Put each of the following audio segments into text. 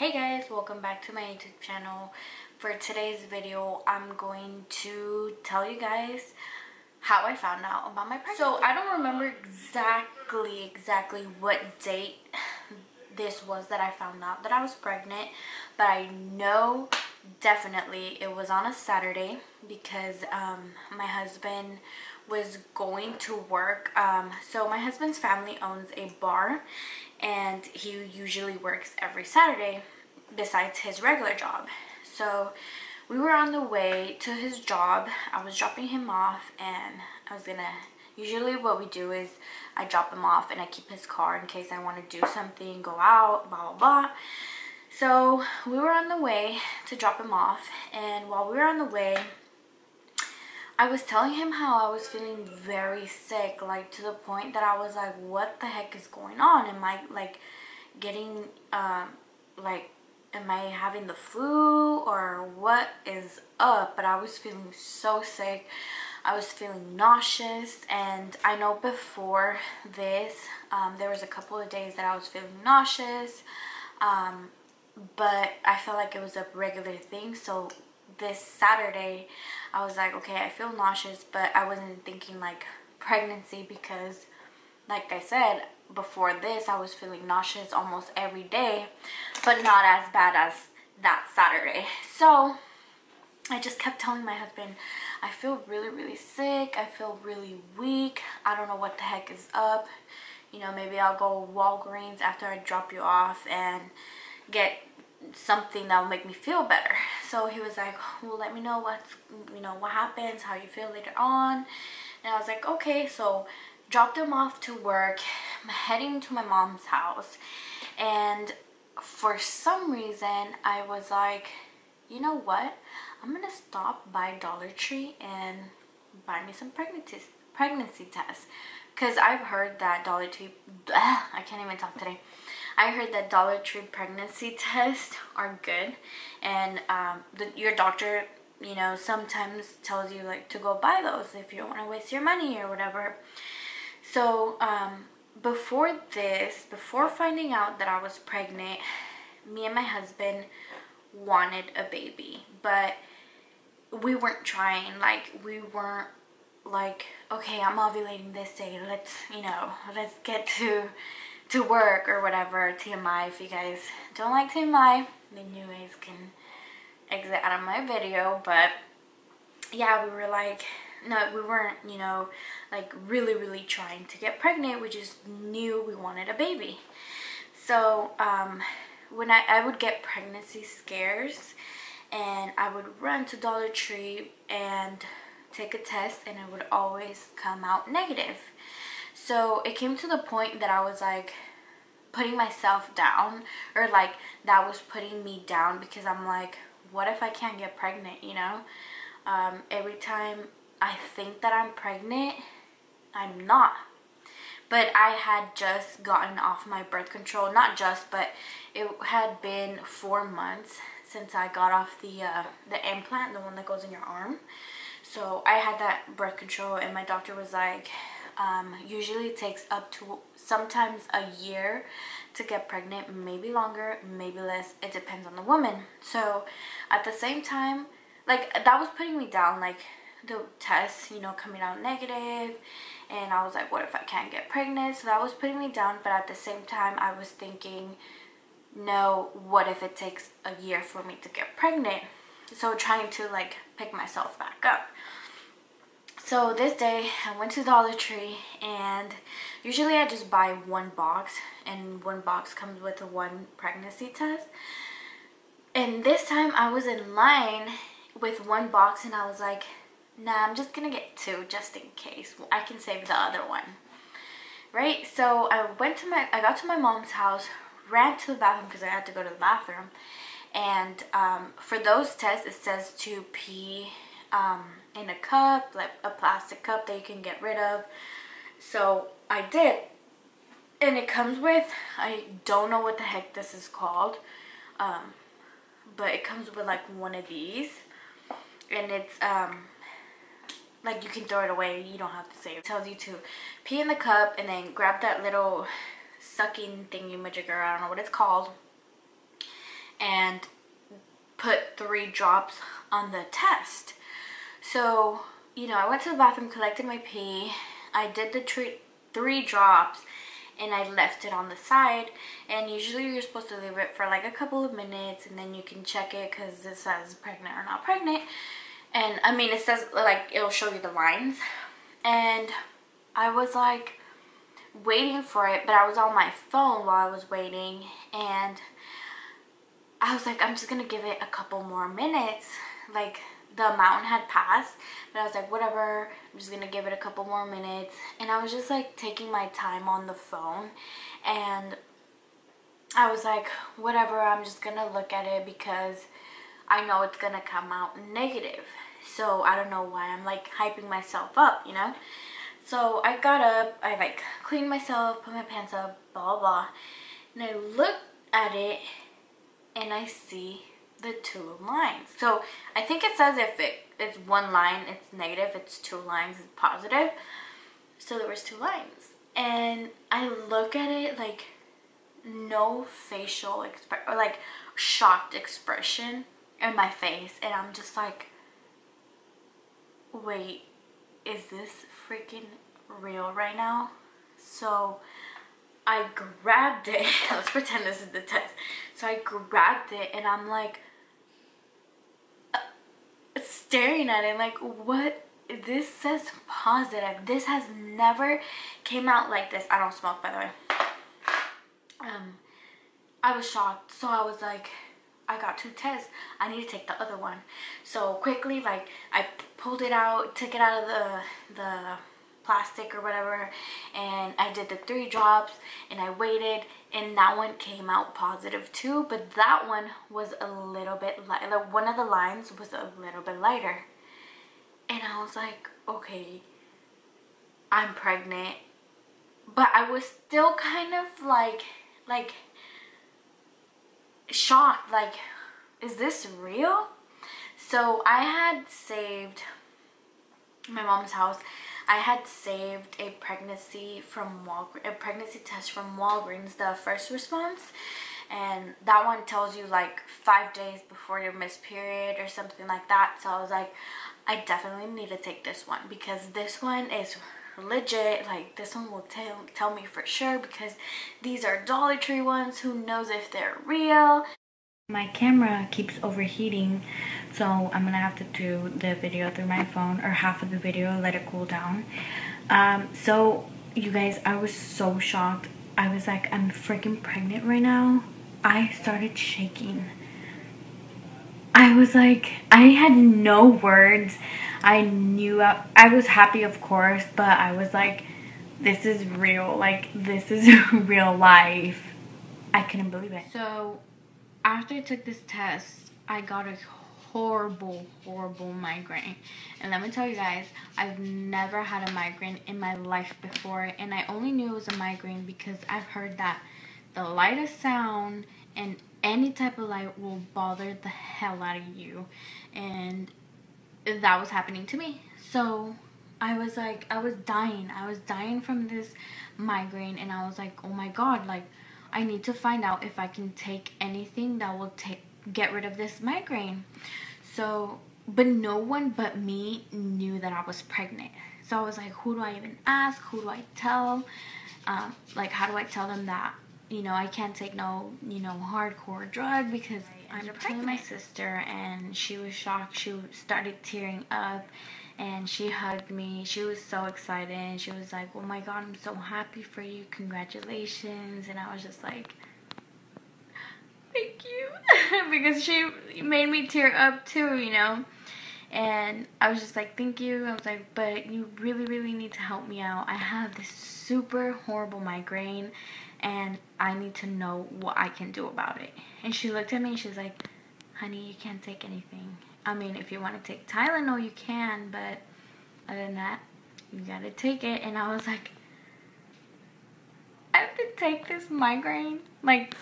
Hey guys, welcome back to my YouTube channel. For today's video, I'm going to tell you guys how I found out about my pregnancy. So I don't remember exactly what date this was that I found out that I was pregnant, but I know definitely it was on a Saturday because my husband was going to work. So my husband's family owns a bar and he usually works every Saturday besides his regular job. So we were on the way to his job. I was dropping him off and I was gonna, usually what we do is I drop him off and I keep his car in case I want to do something, go out, blah blah blah. So we were on the way to drop him off, and while we were on the way, I was telling him how I was feeling very sick, like to the point that I was like, what the heck is going on? Am I like getting am I having the flu or what is up? But I was feeling so sick. I was feeling nauseous, and I know before this there was a couple of days that I was feeling nauseous, but I felt like it was a regular thing. So this Saturday I was like, okay, I feel nauseous, but I wasn't thinking like pregnancy because like I said before this, I was feeling nauseous almost every day, but not as bad as that Saturday. So I just kept telling my husband, I feel really sick, I feel really weak, I don't know what the heck is up. You know, maybe I'll go Walgreens after I drop you off and get something that will make me feel better. So he was like, well, let me know what happens, how you feel later on. And I was like, okay. So dropped him off to work. I'm heading to my mom's house, and for some reason I was like, you know what, I'm gonna stop by Dollar Tree and buy me some pregnancy tests, because I've heard that Dollar Tree I can't even talk today. I heard that Dollar Tree pregnancy tests are good, and your doctor, you know, sometimes tells you like to go buy those if you don't want to waste your money or whatever. So before finding out that I was pregnant, me and my husband wanted a baby, but we weren't trying. Like, we weren't like, okay, I'm ovulating this day, let's get to work or whatever. TMI, if you guys don't like TMI, then you guys can exit out of my video. But yeah, we were like, no, we weren't, you know, like really trying to get pregnant. We just knew we wanted a baby. So when I would get pregnancy scares, and I would run to Dollar Tree and take a test, and it would always come out negative. So it came to the point that I was like putting myself down, or like that was putting me down, because I'm like, what if I can't get pregnant, you know? Every time I think that I'm pregnant, I'm not. But I had just gotten off my birth control, not just, but it had been 4 months since I got off the implant, the one that goes in your arm. So I had that birth control, and my doctor was like, usually it takes up to sometimes a year to get pregnant, maybe longer, maybe less, it depends on the woman. So at the same time, like, that was putting me down, like the tests, you know, coming out negative, and I was like, what if I can't get pregnant? So that was putting me down. But at the same time, I was thinking, no, what if it takes a year for me to get pregnant? So trying to like pick myself back up. So this day I went to Dollar Tree, and usually I just buy one box, and one box comes with one pregnancy test. And this time I was in line with one box, and I was like, nah, I'm just gonna get two just in case. I can save the other one, right? So I got to my mom's house, ran to the bathroom because I had to go to the bathroom. And for those tests, it says to pee in a cup, like a plastic cup that you can get rid of. So I did, and it comes with, I don't know what the heck this is called, but it comes with like one of these, and it's like you can throw it away, you don't have to save. It tells you to pee in the cup and then grab that little sucking thingy majigger, I don't know what it's called, and put 3 drops on the test. So, you know, I went to the bathroom, collected my pee, I did the 3 drops, and I left it on the side. And usually you're supposed to leave it for like a couple of minutes, and then you can check it because it says pregnant or not pregnant. And I mean, it says like it'll show you the lines. And I was like waiting for it, but I was on my phone while I was waiting, and I was like, I'm just gonna give it a couple more minutes. Like, the amount had passed, but I was like, whatever, I'm just gonna give it a couple more minutes. And I was just like taking my time on the phone, and I was like, whatever, I'm just gonna look at it because I know it's gonna come out negative. So I don't know why I'm like hyping myself up, you know. So I got up, I like cleaned myself, put my pants up, blah blah blah, and I looked at it and I see the 2 lines. So I think it says if it's 1 line it's negative, it's 2 lines it's positive. So there was 2 lines, and I look at it like no facial or like shocked expression in my face, and I'm just like, wait, is this freaking real right now? So I grabbed it. Let's pretend this is the test. So I grabbed it and I'm like staring at it like, what? This says positive. This has never came out like this. I don't smoke, by the way. I was shocked. So I was like, I got 2 tests. I need to take the other one. So quickly, like, I pulled it out, took it out of the plastic or whatever, and I did the 3 drops, and I waited, and that one came out positive too, but that one was a little bit light. Like, one of the lines was a little bit lighter, and I was like, okay, I'm pregnant. But I was still kind of like shocked, like, is this real? So I had saved my mom's house. I had saved a pregnancy from a pregnancy test from Walgreens, the first response, and that one tells you like 5 days before your missed period or something like that. So I was like, I definitely need to take this one because this one is legit. Like, this one will tell me for sure, because these are Dollar Tree ones. Who knows if they're real? My camera keeps overheating, so I'm gonna have to do the video through my phone, or half of the video, let it cool down. So you guys, I was so shocked. I was like, I'm freaking pregnant right now. I started shaking. I was like, I had no words. I knew I was happy, of course, but I was like, this is real. Like, this is real life. I couldn't believe it. So after I took this test, I got a horrible migraine. And let me tell you guys, I've never had a migraine in my life before, and I only knew it was a migraine because I've heard that the lightest sound and any type of light will bother the hell out of you, and that was happening to me. So I was like, I was dying from this migraine, and I was like, oh my god, like, I need to find out if I can take anything that will get rid of this migraine. So, but no one but me knew that I was pregnant. So I was like, who do I even ask? Who do I tell? Like, how do I tell them that, you know, I can't take no, you know, hardcore drug, because I'm telling my sister, and she was shocked. She started tearing up, and she hugged me. She was so excited, and she was like, oh my god, I'm so happy for you, congratulations. And I was just like, thank you. Because she made me tear up too, you know. And I was just like, thank you. I was like, but you really need to help me out. I have this super horrible migraine, and I need to know what I can do about it. And she looked at me and she's like, honey, you can't take anything. I mean, if you want to take Tylenol, you can, but other than that, you gotta take it. And I was like, I have to take this migraine? Like,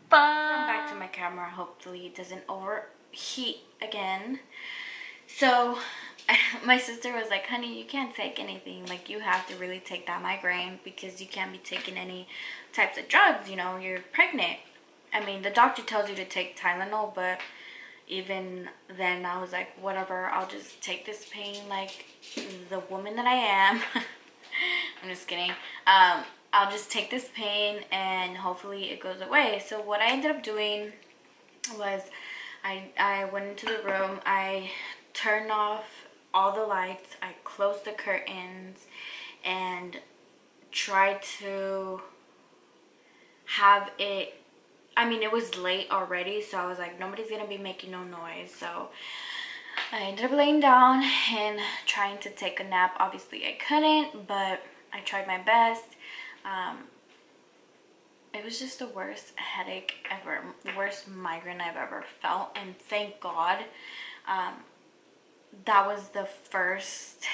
fuck. I'm back to my camera. Hopefully it doesn't overheat again. So my sister was like, honey, you can't take anything. Like, you have to really take that migraine, because you can't be taking any types of drugs, you know, you're pregnant. I mean, the doctor tells you to take Tylenol, but even then I was like, whatever, I'll just take this pain like the woman that I am. I'm just kidding. I'll just take this pain and hopefully it goes away. So what I ended up doing was I went into the room, I turned off all the lights, I closed the curtains, and tried to have it, I mean, it was late already, so I was like, nobody's gonna be making no noise. So I ended up laying down and trying to take a nap. Obviously I couldn't, but I tried my best. It was just the worst headache ever, worst migraine I've ever felt, and thank God that was the first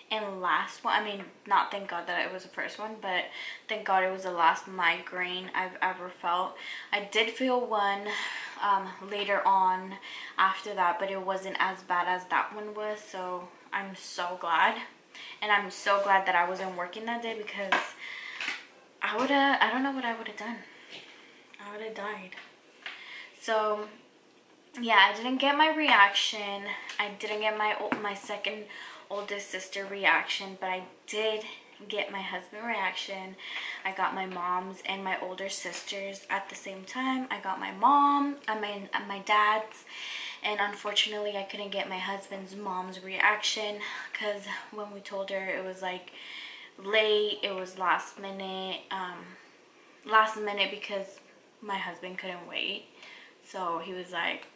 and last one. I mean, not thank God that it was the first one, but thank God it was the last migraine I've ever felt. I did feel one later on after that, but it wasn't as bad as that one was, so I'm so glad. And I'm so glad that I wasn't working that day, because I don't know what I would have done. I would have died. So yeah, I didn't get my reaction. I didn't get my second oldest sister reaction, but I did get my husband reaction. I got my mom's and my older sister's at the same time. I got my mom, my dad's, and unfortunately I couldn't get my husband's mom's reaction, because when we told her, it was like late, it was last minute because my husband couldn't wait. So he was like,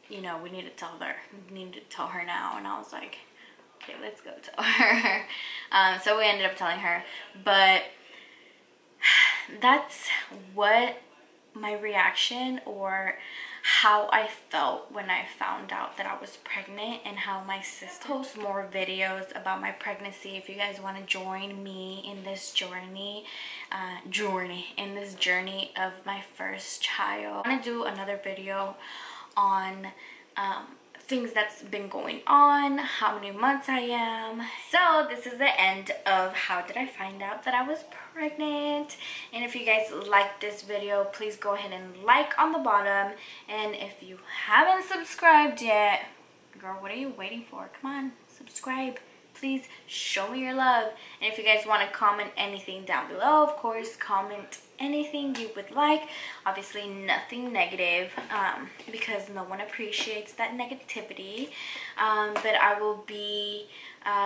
you know, we need to tell her. We need to tell her now. And I was like, okay, let's go tell her. So we ended up telling her. But that's what my reaction, or how I felt when I found out that I was pregnant, and how my sister posts more videos about my pregnancy. If you guys want to join me in this journey of my first child, I want to do another video on things that's been going on, how many months I am. So this is the end of how did I find out that I was pregnant. And if you guys like this video, please go ahead and like on the bottom. And if you haven't subscribed yet, girl, what are you waiting for? Come on, subscribe. Please show me your love. And if you guys want to comment anything down below, of course, comment anything you would like. Obviously nothing negative, because no one appreciates that negativity. But I will be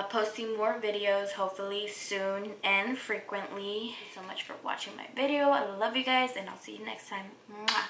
posting more videos hopefully soon and frequently. Thank you so much for watching my video. I love you guys, and I'll see you next time. Mwah.